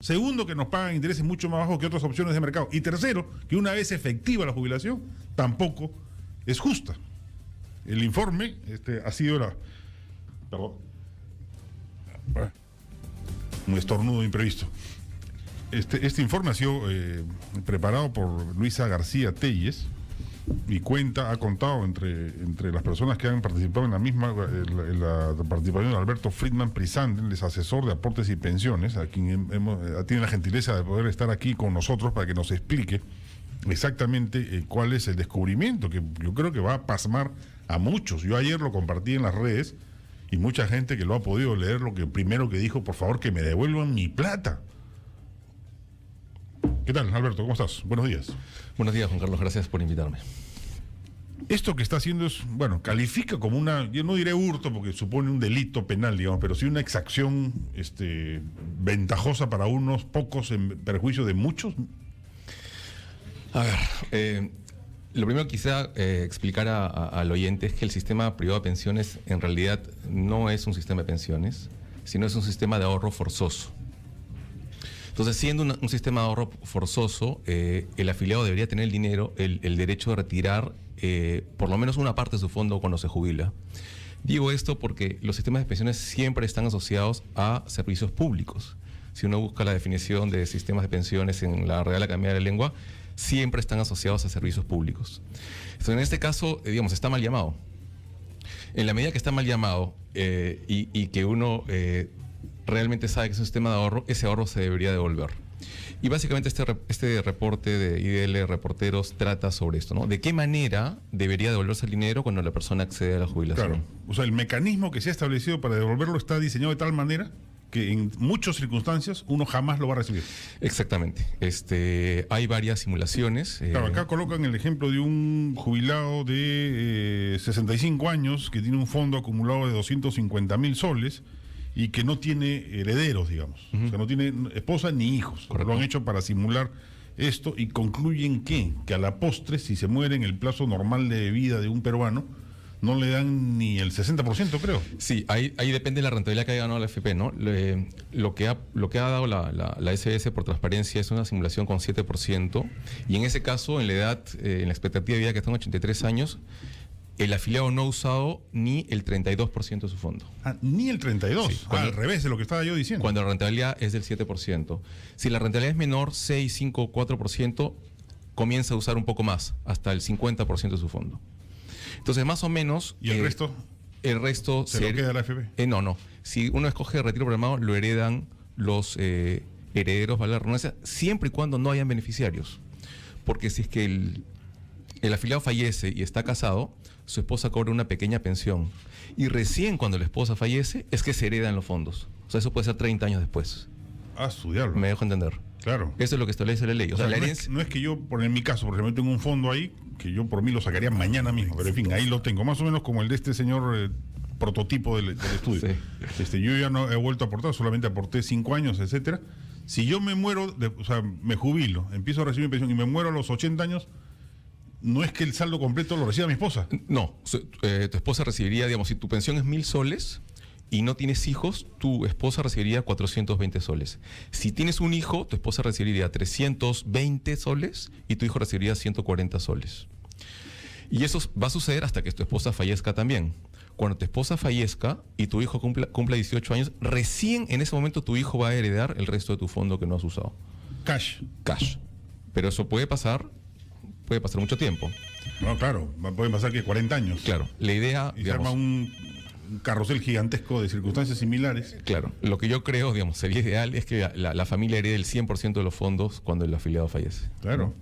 Segundo, que nos pagan intereses mucho más bajos que otras opciones de mercado. Y tercero, que una vez efectiva la jubilación, tampoco es justa. El informe ha sido Perdón. Un estornudo imprevisto. Este informe ha sido preparado por Luisa García Telles y ha contado entre las personas que han participado en la misma, la participación de Alberto Friedman Prisanden, el asesor de aportes y pensiones, a quien tiene la gentileza de poder estar aquí con nosotros para que nos explique exactamente cuál es el descubrimiento, que yo creo que va a pasmar a muchos. Yo ayer lo compartí en las redes y mucha gente que lo ha podido leer, lo que primero que dijo, por favor, que me devuelvan mi plata. ¿Qué tal, Alberto? ¿Cómo estás? Buenos días. Buenos días, Juan Carlos. Gracias por invitarme. Esto que está haciendo es, califica como yo no diré hurto porque supone un delito penal, digamos, pero sí una exacción ventajosa para unos pocos en perjuicio de muchos. A ver, lo primero que quisiera explicar al oyente es que el sistema privado de pensiones en realidad no es un sistema de pensiones, sino es un sistema de ahorro forzoso. Entonces, siendo un sistema de ahorro forzoso, el afiliado debería tener el derecho de retirar por lo menos una parte de su fondo cuando se jubila. Digo esto porque los sistemas de pensiones siempre están asociados a servicios públicos. Si uno busca la definición de sistemas de pensiones en la Real Academia de la Lengua, siempre están asociados a servicios públicos. Entonces, en este caso, está mal llamado. En la medida que está mal llamado y que uno realmente sabe que es un sistema de ahorro, ese ahorro se debería devolver. Y básicamente este reporte de IDL Reporteros trata sobre esto, ¿no? ¿De qué manera debería devolverse el dinero cuando la persona accede a la jubilación? Claro. O sea, el mecanismo que se ha establecido para devolverlo está diseñado de tal manera que en muchas circunstancias uno jamás lo va a recibir. Exactamente. Hay varias simulaciones. Claro, acá colocan el ejemplo de un jubilado de 65 años que tiene un fondo acumulado de 250.000 soles y que no tiene herederos, digamos. O sea, no tiene esposa ni hijos. Correcto. Lo han hecho para simular esto y concluyen que a la postre, si se muere en el plazo normal de vida de un peruano, no le dan ni el 60%, creo. Sí, ahí depende de la rentabilidad que haya ganado la AFP, ¿no? Lo que ha dado la SBS por transparencia es una simulación con 7%, y en ese caso, en la edad, en la expectativa de vida que está en 83 años, el afiliado no ha usado ni el 32% de su fondo. Ni el 32%. Sí, al revés de lo que estaba yo diciendo. Cuando la rentabilidad es del 7%. Si la rentabilidad es menor, 6, 5, 4%, comienza a usar un poco más, hasta el 50% de su fondo. Entonces, más o menos... ¿Y el resto? El resto... ¿Se lo queda la AFP? No. Si uno escoge retiro programado, lo heredan los herederos, vale la redundancia, siempre y cuando no hayan beneficiarios. Porque si es que el afiliado fallece y está casado, su esposa cobra una pequeña pensión. Y recién cuando la esposa fallece es que se heredan los fondos. O sea, eso puede ser 30 años después. Estudiarlo. Me dejo entender. Claro. Eso es lo que establece la ley. O sea, la herencia... no es que yo, en mi caso, por ejemplo, tengo un fondo ahí, que yo por mí lo sacaría mañana mismo, pero en fin, ahí lo tengo. Más o menos como el de este señor prototipo del estudio. Sí. Yo ya no he vuelto a aportar, solamente aporté 5 años, etcétera. Si yo me muero, me jubilo, empiezo a recibir mi pensión y me muero a los 80 años, no es que el saldo completo lo reciba mi esposa. No, tu esposa recibiría, digamos, si tu pensión es 1.000 soles y no tienes hijos, tu esposa recibiría 420 soles. Si tienes un hijo, tu esposa recibiría 320 soles y tu hijo recibiría 140 soles. Y eso va a suceder hasta que tu esposa fallezca también. Cuando tu esposa fallezca y tu hijo cumpla 18 años, recién en ese momento tu hijo va a heredar el resto de tu fondo que no has usado. Cash. Pero eso puede pasar mucho tiempo. No, claro, pueden pasar que 40 años. Claro, la idea... Y se arma un carrusel gigantesco de circunstancias similares. Claro, lo que yo creo, digamos, sería ideal es que la familia herede el 100% de los fondos cuando el afiliado fallece. Claro.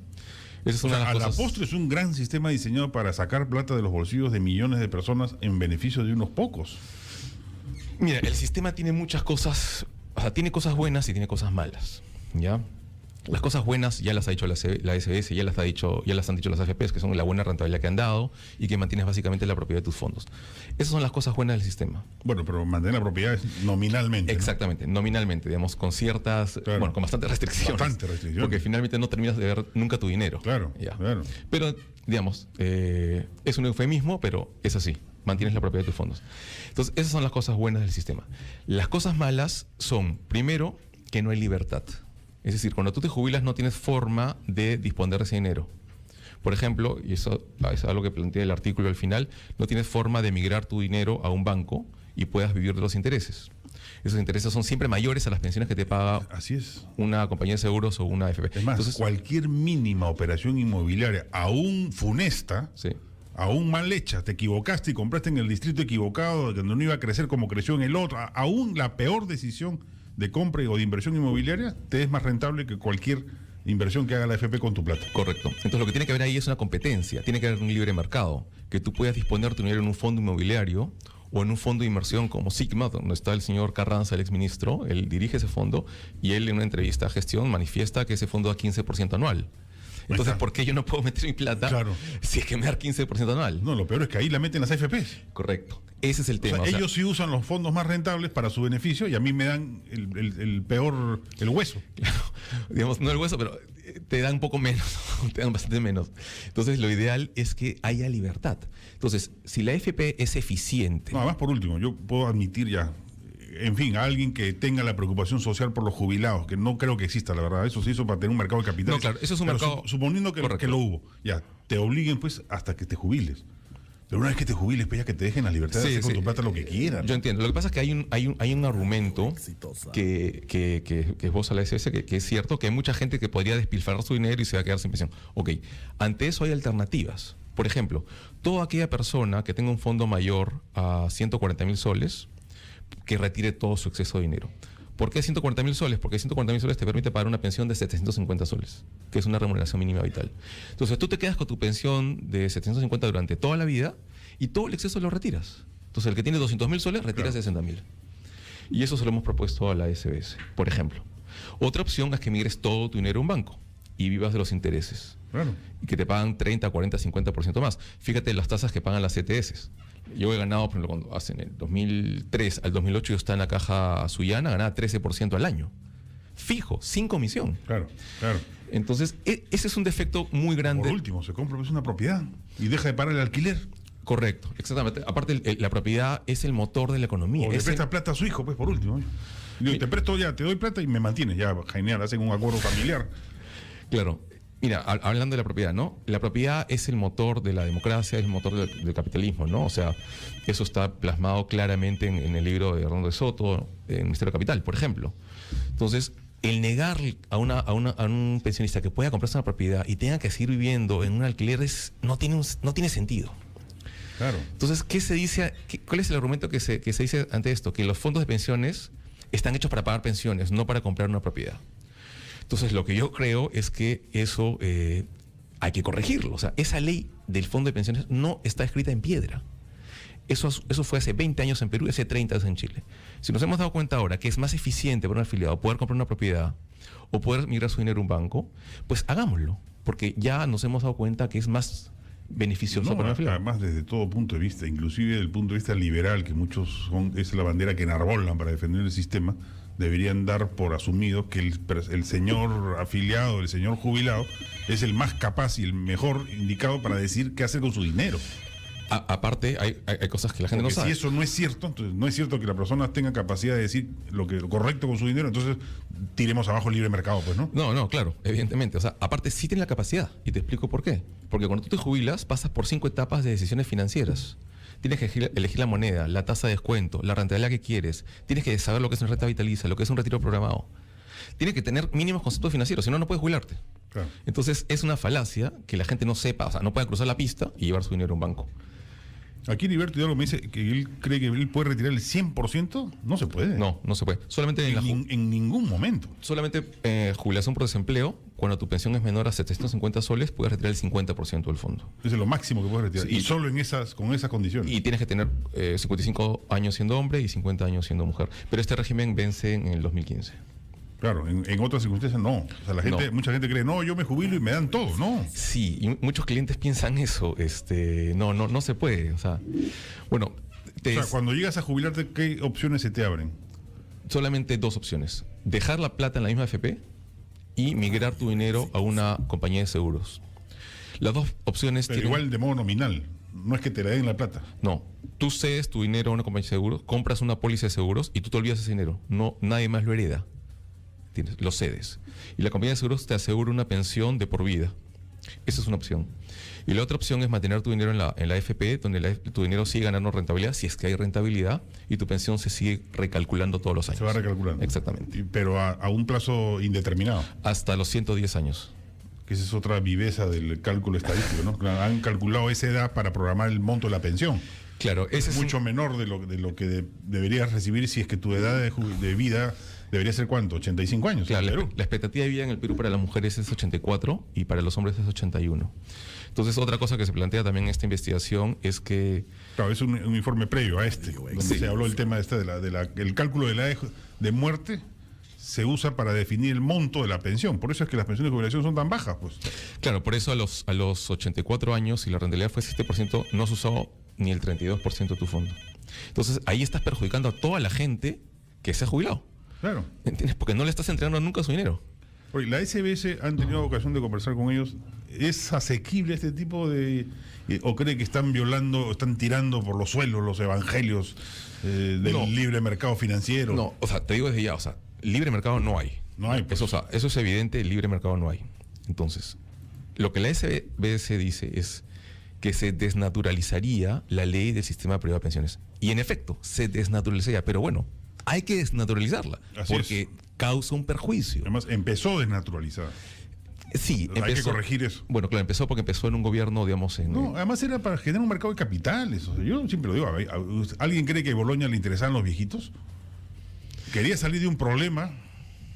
Esa es una de las cosas... la postre es un gran sistema diseñado para sacar plata de los bolsillos de millones de personas en beneficio de unos pocos. Mira, el sistema tiene muchas cosas, o sea, tiene cosas buenas y tiene cosas malas, ¿ya? Las cosas buenas ya las ha dicho la SBS, ya las han dicho las AFPs, que son la buena rentabilidad que han dado y que mantienes básicamente la propiedad de tus fondos. Esas son las cosas buenas del sistema. Bueno, pero mantener la propiedad es nominalmente. Exactamente, ¿no? Nominalmente, digamos, con ciertas, claro, con bastantes restricciones. Porque finalmente no terminas de ver nunca tu dinero. Claro, ya. Claro. Pero, digamos, es un eufemismo, pero es así. Mantienes la propiedad de tus fondos. Entonces, esas son las cosas buenas del sistema. Las cosas malas son, primero, que no hay libertad. Es decir, cuando tú te jubilas no tienes forma de disponer de ese dinero. Por ejemplo, y eso es algo que plantea el artículo al final, no tienes forma de migrar tu dinero a un banco y puedas vivir de los intereses. Esos intereses son siempre mayores a las pensiones que te paga Así es. una compañía de seguros o una AFP. Es más, Entonces, cualquier mínima operación inmobiliaria, aún funesta, sí. aún mal hecha, te equivocaste y compraste en el distrito equivocado, donde no iba a crecer como creció en el otro, aún la peor decisión de compra o de inversión inmobiliaria te es más rentable que cualquier inversión que haga la AFP con tu plata. Correcto. Entonces lo que tiene que haber ahí es una competencia, tiene que haber un libre mercado, que tú puedas disponer tu dinero en un fondo inmobiliario o en un fondo de inversión como Sigma, donde está el señor Carranza, el exministro, él dirige ese fondo y él en una entrevista a Gestión manifiesta que ese fondo da 15% anual. Entonces, ¿por qué yo no puedo meter mi plata si es que me da 15% anual? No, lo peor es que ahí la meten las AFPs. Correcto. Ese es el tema. O sea, ellos sí usan los fondos más rentables para su beneficio y a mí me dan el peor, el hueso. Claro, digamos, no el hueso, pero te dan un poco menos, te dan bastante menos. Entonces, lo ideal es que haya libertad. Entonces, si la AFP es eficiente... No, además, por último, yo puedo admitir ya, en fin, a alguien que tenga la preocupación social por los jubilados, que no creo que exista, la verdad. Eso se hizo para tener un mercado de capitales. No, claro, eso es un mercado... Suponiendo que lo hubo, ya, te obliguen pues hasta que te jubiles. Pero una vez que te jubiles, pues ya que te dejen la libertad de hacer con tu plata lo que quieran. Yo entiendo. Lo que pasa es que hay un argumento que esboza la SS, que es cierto, que hay mucha gente que podría despilfarrar su dinero y se va a quedar sin pensión. Ok, ante eso hay alternativas. Por ejemplo, toda aquella persona que tenga un fondo mayor a 140.000 soles, que retire todo su exceso de dinero. ¿Por qué 140.000 soles? Porque 140.000 soles te permite pagar una pensión de 750 soles, que es una remuneración mínima vital. Entonces tú te quedas con tu pensión de 750 durante toda la vida y todo el exceso lo retiras. Entonces el que tiene 200.000 soles retira 60.000. Y eso se lo hemos propuesto a la SBS, por ejemplo. Otra opción es que migres todo tu dinero a un banco y vivas de los intereses. Claro. Y que te pagan 30, 40, 50% más. Fíjate las tasas que pagan las CTS. Yo he ganado, por ejemplo, cuando hace en el 2003 al 2008 yo estaba en la caja Sullana, ganaba 13% al año. Fijo, sin comisión. Claro, claro. Entonces, ese es un defecto muy grande. Por último, se compra pues una propiedad y deja de pagar el alquiler. Correcto, exactamente. Aparte, la propiedad es el motor de la economía. O le presta plata a su hijo, pues por último. Digo, te presto ya, te doy plata y me mantienes. Ya, genial, hacen un acuerdo familiar. Claro. Mira, hablando de la propiedad, ¿no? La propiedad es el motor de la democracia, es el motor del capitalismo, ¿no? O sea, eso está plasmado claramente en el libro de Hernando de Soto, en Ministerio de Capital, por ejemplo. Entonces, el negar a un pensionista que pueda comprarse una propiedad y tenga que seguir viviendo en un alquiler no tiene sentido. Claro. Entonces, ¿qué se dice? ¿Cuál es el argumento que se dice ante esto? Que los fondos de pensiones están hechos para pagar pensiones, no para comprar una propiedad. Entonces, lo que yo creo es que eso hay que corregirlo. O sea, esa ley del fondo de pensiones no está escrita en piedra. Eso fue hace 20 años en Perú y hace 30 años en Chile. Si nos hemos dado cuenta ahora que es más eficiente para un afiliado poder comprar una propiedad o poder migrar su dinero a un banco, pues hagámoslo. Porque ya nos hemos dado cuenta que es más beneficioso para un afiliado. Además, desde todo punto de vista, inclusive desde el punto de vista liberal, que muchos es la bandera que enarbolan para defender el sistema, deberían dar por asumido que el señor afiliado, el señor jubilado, es el más capaz y el mejor indicado para decir qué hacer con su dinero. Aparte, hay cosas que la gente Porque no sabe. si eso no es cierto, entonces no es cierto que la persona tenga capacidad de decir lo correcto con su dinero, entonces tiremos abajo el libre mercado, pues, ¿no? No, claro, evidentemente. O sea, aparte sí tiene la capacidad, y te explico por qué. Porque cuando tú te jubilas, pasas por 5 etapas de decisiones financieras. Tienes que elegir la moneda, la tasa de descuento, la rentabilidad que quieres. Tienes que saber lo que es una renta vitaliza, lo que es un retiro programado. Tienes que tener mínimos conceptos financieros, si no, no puedes jubilarte. Claro. Entonces, es una falacia que la gente no sepa, o sea, no puede cruzar la pista y llevar su dinero a un banco. Aquí Heriberto Hidalgo me dice que él cree que él puede retirar el 100%. No se puede. No se puede. Solamente en ningún momento. Solamente jubilación por desempleo, cuando tu pensión es menor a 750 soles, puedes retirar el 50% del fondo. Ese es lo máximo que puedes retirar. Sí, y solo con esas condiciones. Y tienes que tener 55 años siendo hombre y 50 años siendo mujer. Pero este régimen vence en el 2015. Claro, en otras circunstancias no. O sea, mucha gente cree, no, yo me jubilo y me dan todo, ¿no? Sí, y muchos clientes piensan eso. No se puede. O sea, bueno. Cuando llegas a jubilarte, ¿qué opciones se te abren? Solamente 2 opciones. Dejar la plata en la misma AFP y migrar tu dinero a una compañía de seguros. Las 2 opciones Pero igual de modo nominal. No es que te la den la plata. No. Tú cedes tu dinero a una compañía de seguros, compras una póliza de seguros y tú te olvidas ese dinero. No, nadie más lo hereda. los cedes. Y la compañía de seguros te asegura una pensión de por vida. Esa es una opción. Y la otra opción es mantener tu dinero en la AFP, donde tu dinero sigue ganando rentabilidad, si es que hay rentabilidad, y tu pensión se sigue recalculando todos los años. Se va recalculando. Exactamente. Pero a un plazo indeterminado. Hasta los 110 años. Que esa es otra viveza del cálculo estadístico, ¿no? Han calculado esa edad para programar el monto de la pensión. Claro, ese es mucho menor de lo que deberías recibir si es que tu edad de vida debería ser ¿cuánto? 85 años. Claro, la expectativa de vida en el Perú para las mujeres es 84 y para los hombres es 81. Entonces, otra cosa que se plantea también en esta investigación es que... Claro, es un informe previo a donde se habló el tema el cálculo de la edad de muerte se usa para definir el monto de la pensión. Por eso es que las pensiones de jubilación son tan bajas, pues. Claro, por eso a los 84 años, si la rentabilidad fue 7%, no se usó ni el 32% de tu fondo. Entonces, ahí estás perjudicando a toda la gente que se ha jubilado. Claro. ¿Entiendes? Porque no le estás entregando nunca su dinero. Oye, la SBS han tenido ocasión de conversar con ellos. ¿Es asequible este tipo de... o cree que están violando, están tirando por los suelos los evangelios del libre mercado financiero? No, o sea, te digo desde ya, o sea, libre mercado no hay. No hay, pues. Eso es evidente, libre mercado no hay. Entonces, lo que la SBS dice es que se desnaturalizaría la ley del sistema privado de pensiones. Y en efecto, se desnaturalizaría, pero bueno, hay que desnaturalizarla, porque causa un perjuicio. Además, empezó desnaturalizada. Sí, empezó. Hay que corregir eso. Bueno, claro, empezó porque empezó en un gobierno, digamos... No, además era para generar un mercado de capitales. O sea, yo siempre lo digo, ¿alguien cree que a Boloña le interesaban los viejitos? Quería salir de un problema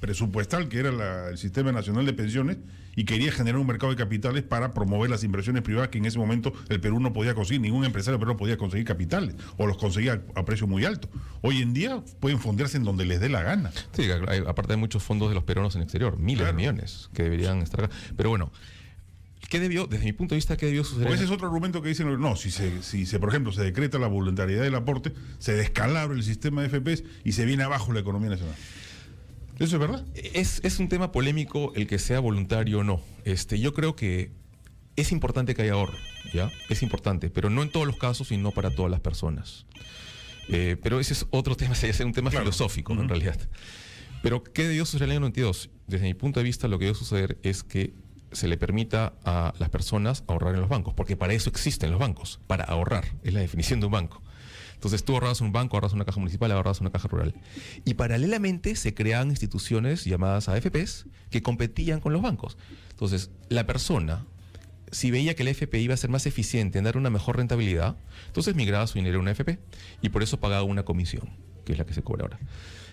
presupuestal que era el Sistema Nacional de Pensiones y quería generar un mercado de capitales para promover las inversiones privadas que en ese momento el Perú no podía conseguir, ningún empresario peruano podía conseguir capitales o los conseguía a precio muy alto. Hoy en día pueden fondearse en donde les dé la gana. Sí, aparte hay muchos fondos de los peruanos en el exterior, miles de millones que deberían estar acá. Pero bueno, desde mi punto de vista, ¿qué debió suceder? Pues ese es otro argumento que dicen, no, si por ejemplo, se decreta la voluntariedad del aporte, se descalabra el sistema de FPs y se viene abajo la economía nacional. ¿Eso es verdad? Es un tema polémico el que sea voluntario o no. Yo creo que es importante que haya ahorro, ¿ya? Es importante, pero no en todos los casos y no para todas las personas. Pero ese es otro tema, es un tema filosófico, ¿no? En realidad. Pero, ¿qué debió suceder en el año 92? Desde mi punto de vista, lo que debió suceder es que se le permita a las personas ahorrar en los bancos, porque para eso existen los bancos, para ahorrar, es la definición de un banco. Entonces tú ahorras un banco, ahorras una caja municipal, ahorras una caja rural. Y paralelamente se crean instituciones llamadas AFPs que competían con los bancos. Entonces la persona, si veía que el AFP iba a ser más eficiente en dar una mejor rentabilidad, entonces migraba su dinero a una AFP y por eso pagaba una comisión, que es la que se cobra ahora.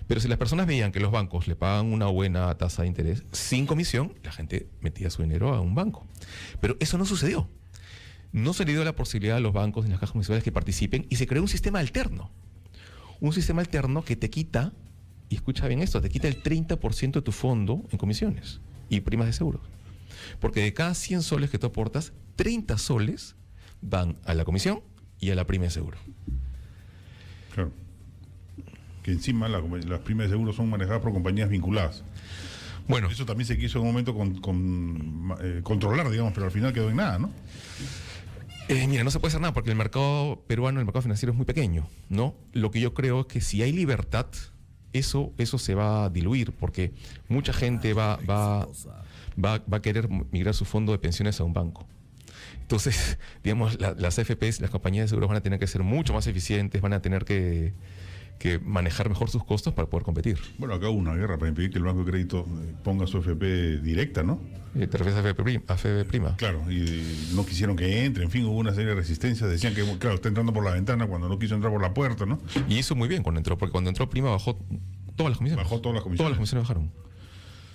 Pero si las personas veían que los bancos le pagan una buena tasa de interés sin comisión, la gente metía su dinero a un banco. Pero eso no sucedió. No se le dio la posibilidad a los bancos y las cajas municipales que participen y se creó un sistema alterno. Un sistema alterno que te quita, y escucha bien esto, te quita el 30% de tu fondo en comisiones y primas de seguro. Porque de cada 100 soles que tú aportas, 30 soles van a la comisión y a la prima de seguro. Claro. Que encima las primas de seguro son manejadas por compañías vinculadas. Bueno, eso también se quiso en un momento controlar, digamos, pero al final quedó en nada, ¿no? Mira, no se puede hacer nada porque el mercado peruano, el mercado financiero es muy pequeño, ¿no? Lo que yo creo es que si hay libertad, eso se va a diluir porque mucha gente va a querer migrar su fondo de pensiones a un banco. Entonces, digamos, las FPs, las compañías de seguros van a tener que ser mucho más eficientes, van a tener que manejar mejor sus costos para poder competir. Bueno, acá hubo una guerra para impedir que el Banco de Crédito ponga su FP directa, ¿no? ¿Te refieres a FP prima? Claro, y no quisieron que entre, en fin, hubo una serie de resistencias, decían que, claro, está entrando por la ventana cuando no quiso entrar por la puerta, ¿no? Y hizo muy bien cuando entró, porque cuando entró prima bajó todas las comisiones. Bajó todas las comisiones. Todas las comisiones bajaron.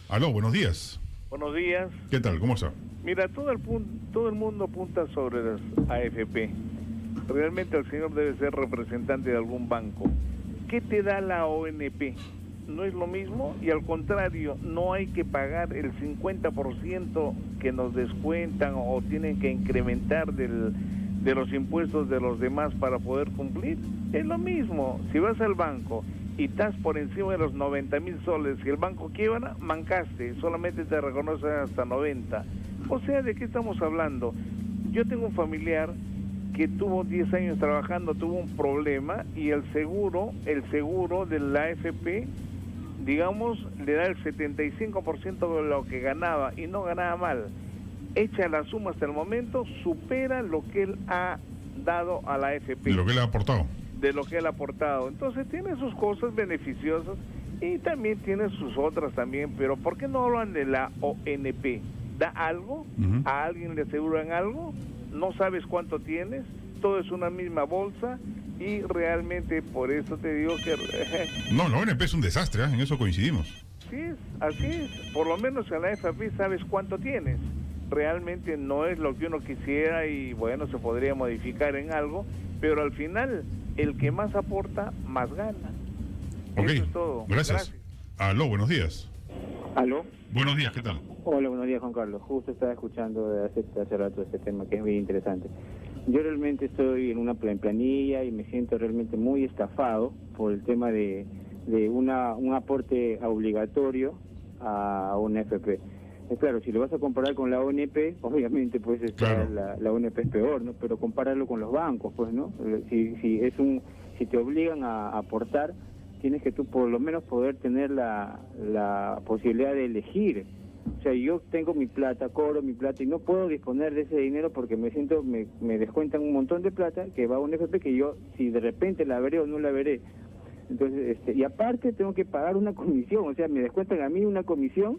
Aló, buenos días. Buenos días. ¿Qué tal? ¿Cómo está? Mira, todo el mundo apunta sobre las AFP. Realmente el señor debe ser representante de algún banco. ¿Qué te da la ONP? No es lo mismo y al contrario, no hay que pagar el 50% que nos descuentan o tienen que incrementar de los impuestos de los demás para poder cumplir. Es lo mismo, si vas al banco y estás por encima de los 90,000 soles y el banco quiebra, mancaste, solamente te reconocen hasta 90. O sea, ¿de qué estamos hablando? Yo tengo un familiar que tuvo 10 años trabajando, tuvo un problema y el seguro de la AFP digamos, le da el 75% de lo que ganaba y no ganaba mal. Hecha la suma hasta el momento, supera lo que él ha dado a la AFP. De lo que él ha aportado. De lo que él ha aportado. Entonces tiene sus cosas beneficiosas y también tiene sus otras también, pero ¿por qué no hablan de la ONP? ¿Da algo? ¿A alguien le aseguran algo? ¿No sabes cuánto tienes? Todo es una misma bolsa y realmente por eso te digo que... No, la ONP es un desastre, en eso coincidimos. Sí, así es. Por lo menos en la AFP sabes cuánto tienes. Realmente no es lo que uno quisiera y bueno, se podría modificar en algo, pero al final el que más aporta, más gana. Ok, eso es todo. Gracias. Aló, buenos días. ¿Aló? Buenos días, ¿qué tal? Hola, buenos días, Juan Carlos. Justo estaba escuchando hace rato este tema que es muy interesante. Yo realmente estoy en una planilla y me siento realmente muy estafado por el tema de un aporte obligatorio a una FP. Claro, si lo vas a comparar con la ONP, obviamente pues claro. la ONP es peor, ¿no? Pero compáralo con los bancos, pues, ¿no? Si te obligan a aportar, tienes que tú por lo menos poder tener la posibilidad de elegir. O sea, yo tengo mi plata, cobro mi plata y no puedo disponer de ese dinero porque me descuentan un montón de plata que va a un FP que yo, si de repente la veré o no la veré. Entonces, y aparte tengo que pagar una comisión, o sea, me descuentan a mí una comisión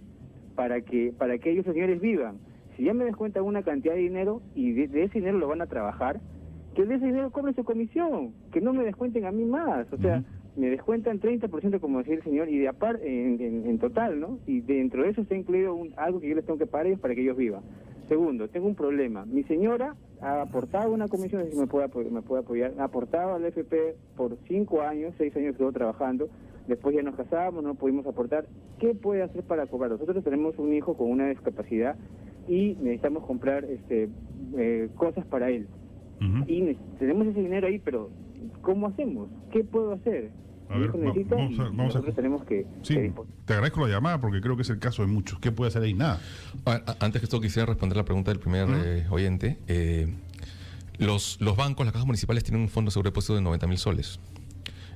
para que ellos, señores, vivan. Si ya me descuentan una cantidad de dinero y de ese dinero lo van a trabajar, que de ese dinero cobren su comisión, que no me descuenten a mí más, o sea, me descuentan 30%, como decía el señor, y de aparte, en total, ¿no? Y dentro de eso está incluido algo que yo les tengo que pagar a ellos para que ellos vivan. Segundo, tengo un problema. Mi señora ha aportado una comisión, si me puede apoyar, ha aportado al FP por 5 años, 6 años estuvo trabajando, después ya nos casamos, no pudimos aportar. ¿Qué puede hacer para cobrar? Nosotros tenemos un hijo con una discapacidad y necesitamos comprar cosas para él. Y tenemos ese dinero ahí, pero ¿cómo hacemos? ¿Qué puedo hacer? A ver, nosotros tenemos que... Sí, te agradezco la llamada porque creo que es el caso de muchos. ¿Qué puede hacer ahí? Nada. Antes que esto quisiera responder la pregunta del primer oyente. Los bancos, las cajas municipales tienen un fondo de seguro de depósito de 90.000 soles.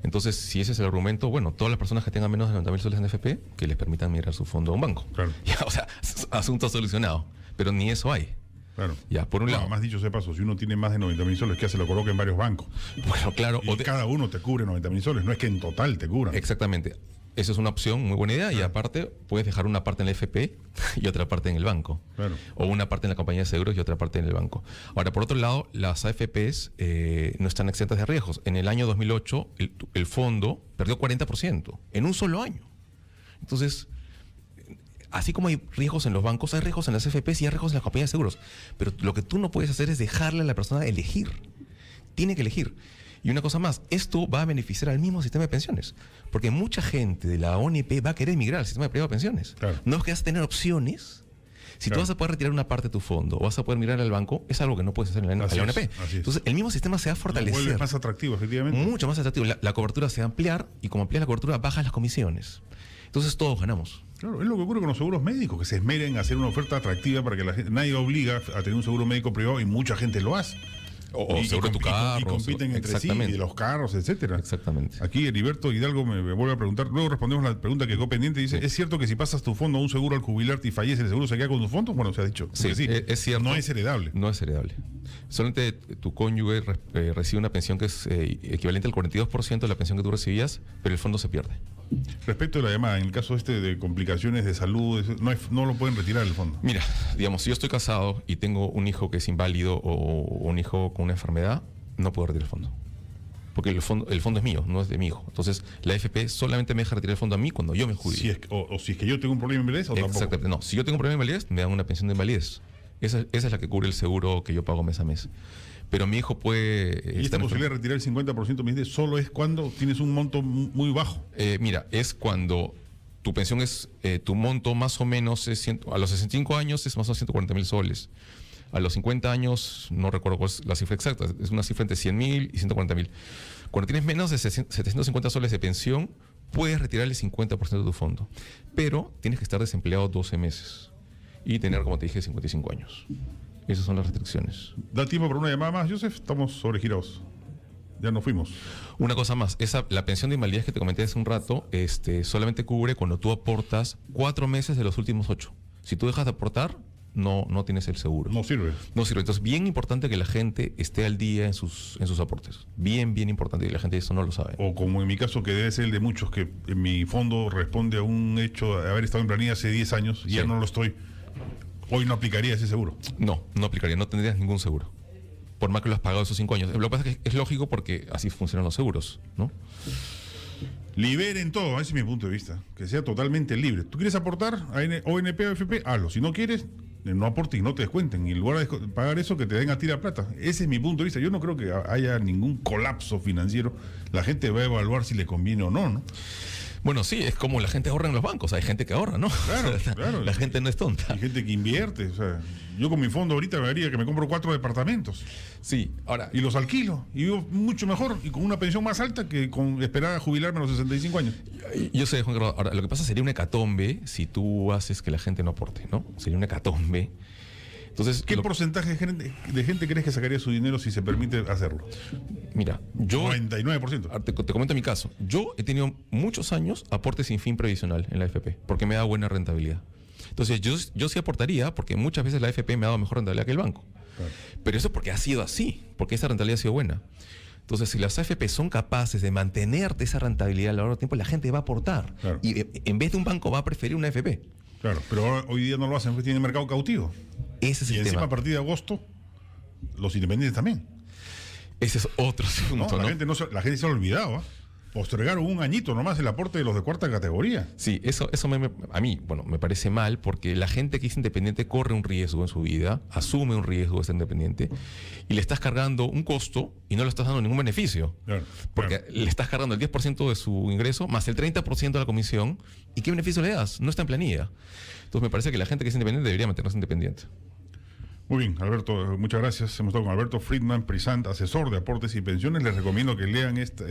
Entonces, si ese es el argumento, bueno, todas las personas que tengan menos de 90.000 soles en FP, que les permitan migrar su fondo a un banco. Claro. Ya, o sea, asunto solucionado. Pero ni eso hay. Claro. Ya, por un lado. Más dicho sea paso, si uno tiene más de 90.000 soles, que se lo coloca en varios bancos. Bueno, claro. Y cada uno te cubre 90.000 soles, no es que en total te cubran. Exactamente. Esa es una opción, muy buena idea. Claro. Y aparte, puedes dejar una parte en el FP y otra parte en el banco. Claro. O una parte en la compañía de seguros y otra parte en el banco. Ahora, por otro lado, las AFPs no están exentas de riesgos. En el año 2008, el fondo perdió 40% en un solo año. Entonces, así como hay riesgos en los bancos, hay riesgos en las AFPs y hay riesgos en las compañías de seguros. Pero lo que tú no puedes hacer es dejarle a la persona elegir. Tiene que elegir. Y una cosa más, esto va a beneficiar al mismo sistema de pensiones. Porque mucha gente de la ONP va a querer migrar al sistema de privado de pensiones. Claro. No es que vas a tener opciones. Si tú vas a poder retirar una parte de tu fondo o vas a poder migrar al banco, es algo que no puedes hacer en la ONP. Entonces, el mismo sistema se va a fortalecer. Lo vuelve más atractivo, efectivamente. Mucho más atractivo. La cobertura se va a ampliar y como amplías la cobertura, bajas las comisiones. Entonces, todos ganamos. Claro, es lo que ocurre con los seguros médicos, que se esmeren a hacer una oferta atractiva para que la gente, nadie obliga a tener un seguro médico privado y mucha gente lo hace. O seguro de tu carro. Y compiten entre sí, y de los carros, etcétera. Exactamente. Aquí Heriberto Hidalgo me vuelve a preguntar, luego respondemos la pregunta que quedó pendiente, dice, ¿es cierto que si pasas tu fondo a un seguro al jubilarte y fallece, el seguro se queda con tu fondo? Bueno, se ha dicho. Sí, es cierto. No es heredable. No es heredable. Solamente tu cónyuge recibe una pensión que es equivalente al 42% de la pensión que tú recibías, pero el fondo se pierde. Respecto a la llamada, en el caso de complicaciones de salud, no lo pueden retirar el fondo. Mira, digamos, si yo estoy casado y tengo un hijo que es inválido o un hijo con una enfermedad, no puedo retirar el fondo. Porque el fondo es mío, no es de mi hijo. Entonces, la AFP solamente me deja retirar el fondo a mí cuando yo me jubile. Si es que yo tengo un problema de invalidez o tampoco. Exactamente. No, si yo tengo un problema de invalidez, me dan una pensión de invalidez. Esa es la que cubre el seguro que yo pago mes a mes. Pero mi hijo puede... ¿Y esta posibilidad de retirar el 50% me dice solo es cuando tienes un monto muy bajo? Mira, es cuando tu pensión es... tu monto más o menos es... a los 65 años es más o menos 140.000 soles. A los 50 años, no recuerdo cuál es la cifra exacta, es una cifra entre 100.000 y 140.000. Cuando tienes menos de 750 soles de pensión, puedes retirar el 50% de tu fondo. Pero tienes que estar desempleado 12 meses y tener, como te dije, 55 años. Esas son las restricciones. ¿Da tiempo para una llamada más, Joseph? Estamos sobregirados. ya no fuimos. Una cosa más, la pensión de invalidez que te comenté hace un rato, solamente cubre cuando tú aportas 4 meses de los últimos 8. Si tú dejas de aportar, no tienes el seguro. No sirve. No sirve. Entonces, bien importante que la gente esté al día en sus aportes. Bien importante, y la gente eso no lo sabe. O como en mi caso, que debe ser el de muchos, que en mi fondo responde a un hecho de haber estado en planilla hace 10 años y ya no lo estoy. Hoy no aplicaría ese seguro. No aplicaría, no tendrías ningún seguro. Por más que lo has pagado esos 5 años. Lo que pasa es que es lógico porque así funcionan los seguros, ¿no? Liberen todo, ese es mi punto de vista. Que sea totalmente libre. ¿Tú quieres aportar a ONP o AFP? Hazlo. Si no quieres, no aportes y no te descuenten. Y en lugar de pagar eso, que te den a ti la plata. Ese es mi punto de vista. Yo no creo que haya ningún colapso financiero. La gente va a evaluar si le conviene o no, ¿no? Bueno, sí, es como la gente ahorra en los bancos. Hay gente que ahorra, ¿no? Claro. La gente no es tonta. Hay gente que invierte. O sea, yo con mi fondo ahorita me haría que me compro 4 departamentos. Sí, ahora... Y los alquilo. Y vivo mucho mejor y con una pensión más alta que con esperar a jubilarme a los 65 años. Yo sé, Juan Carlos, ahora lo que pasa sería una hecatombe si tú haces que la gente no aporte, ¿no? Sería una hecatombe. Entonces, ¿qué porcentaje de gente crees que sacaría su dinero si se permite hacerlo? Mira, yo... 99%. Te comento mi caso. Yo he tenido muchos años aporte sin fin previsional en la AFP, porque me da buena rentabilidad. Entonces, yo sí aportaría, porque muchas veces la AFP me ha dado mejor rentabilidad que el banco. Claro. Pero eso porque ha sido así, porque esa rentabilidad ha sido buena. Entonces, si las AFP son capaces de mantenerte esa rentabilidad a lo largo del tiempo, la gente va a aportar. Claro. Y en vez de un banco va a preferir una AFP. Claro, pero hoy día no lo hacen, porque tienen mercado cautivo. Ese es el tema. Y encima a partir de agosto, los independientes también. Ese es otro asunto, ¿no? La gente se ha olvidado, ¿eh? Postergaron un añito nomás el aporte de los de cuarta categoría. Sí, eso a mí, me parece mal, porque la gente que es independiente corre un riesgo en su vida, asume un riesgo de ser independiente, y le estás cargando un costo y no le estás dando ningún beneficio. Claro, porque le estás cargando el 10% de su ingreso más el 30% de la comisión, ¿y qué beneficio le das? No está en planilla. Entonces me parece que la gente que es independiente debería mantenerse independiente. Muy bien, Alberto, muchas gracias. Hemos estado con Alberto Friedman Prisant, asesor de aportes y pensiones. Les recomiendo que lean esta